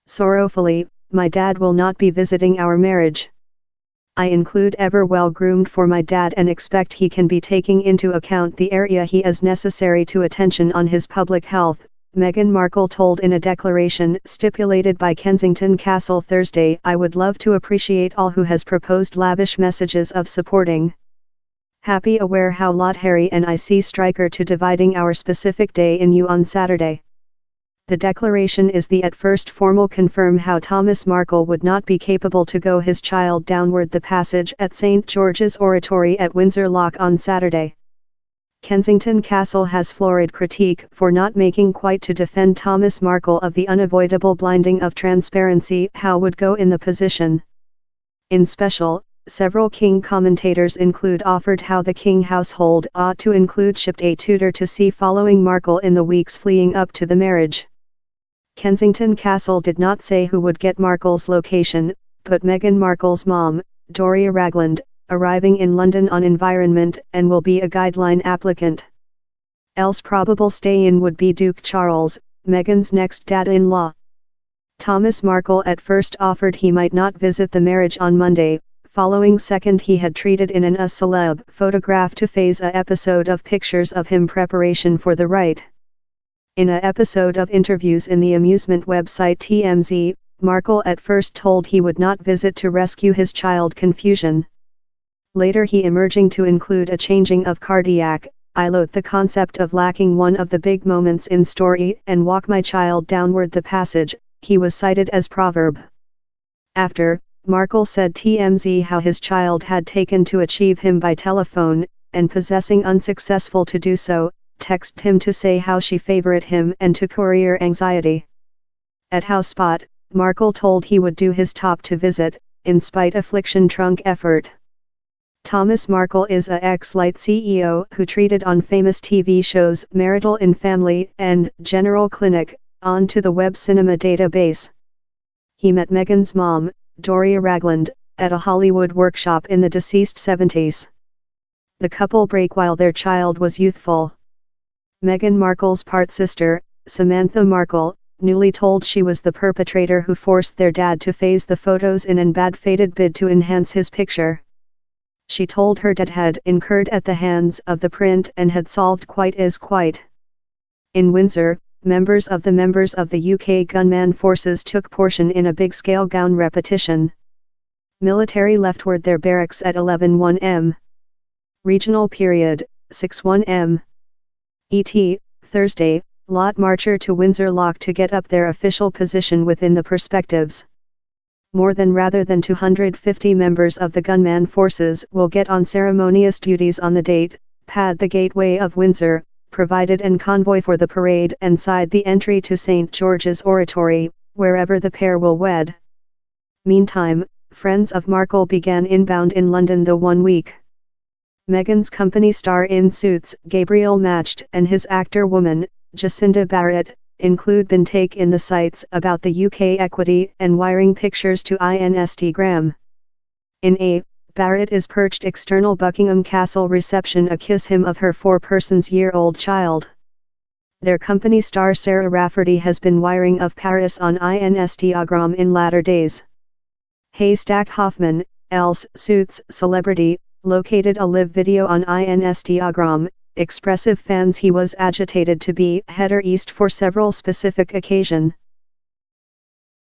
Sorrowfully, my dad will not be visiting our marriage. I include ever well groomed for my dad and expect he can be taking into account the area he is necessary to attention on his public health, Meghan Markle told in a declaration stipulated by Kensington Castle Thursday. I would love to appreciate all who has proposed lavish messages of supporting. Happy aware how lot Harry and I see striker to dividing our specific day in you on Saturday. The declaration is the at first formal confirm how Thomas Markle would not be capable to go his child downward the passage at St. George's Oratory at Windsor Loch on Saturday. Kensington Castle has florid critique for not making quite to defend Thomas Markle of the unavoidable blinding of transparency how would go in the position. In special, several King commentators offered how the King household ought to include shipped a tutor to see following Markle in the weeks fleeing up to the marriage. Kensington Castle did not say who would get Markle's location, but Meghan Markle's mom, Doria Ragland, arriving in London on environment and will be a guideline applicant. Else probable stay-in would be Duke Charles, Meghan's next dad-in-law. Thomas Markle at first offered he might not visit the marriage on Monday, following second he had treated in an a celeb photograph to phase a episode of pictures of him preparation for the rite. In a episode of interviews in the amusement website TMZ, Markle at first told he would not visit to rescue his child confusion. Later he emerging to include a changing of cardiac, I loathe the concept of lacking one of the big moments in story and walk my child downward the passage, he was cited as proverb. After, Markle said TMZ how his child had taken to achieve him by telephone, and possessing unsuccessful to do so, texted him to say how she favorite him and to courier anxiety. At house spot, Markle told he would do his top to visit, in spite affliction trunk effort. Thomas Markle is a ex-Light CEO who treated on famous TV shows Marital in Family and General Clinic, on to the web cinema database. He met Meghan's mom, Doria Ragland, at a Hollywood workshop in the deceased 70s. The couple break while their child was youthful. Meghan Markle's part-sister, Samantha Markle, newly told she was the perpetrator who forced their dad to phase the photos in an bad-fated bid to enhance his picture. She told her dad had incurred at the hands of the print and had solved quite. In Windsor, members of the UK gunman forces took portion in a big-scale gown repetition. Military leftward their barracks at 11:01 m. Regional period, 6:01 m. ET, Thursday, lot marcher to Windsor Loch to get up their official position within the perspectives. More than rather than 250 members of the gunman forces will get on ceremonious duties on the date, pad the gateway of Windsor, provided an convoy for the parade and side the entry to St. George's Oratory, wherever the pair will wed. Meantime, friends of Markle began inbound in London the 1 week. Meghan's company star in Suits, Gabriel Matched, and his actor-woman, Jacinda Barrett, been take in the sights about the UK equity and wiring pictures to Instagram. In a, Barrett is perched external Buckingham Castle reception a kiss him of her 4-year-old child. Their company star Sarah Rafferty has been wiring of Paris on Instagram in latter days. Haystack Hoffman, else Suits celebrity, located a live video on Instagram, expressive fans he was agitated to be header east for several specific occasion.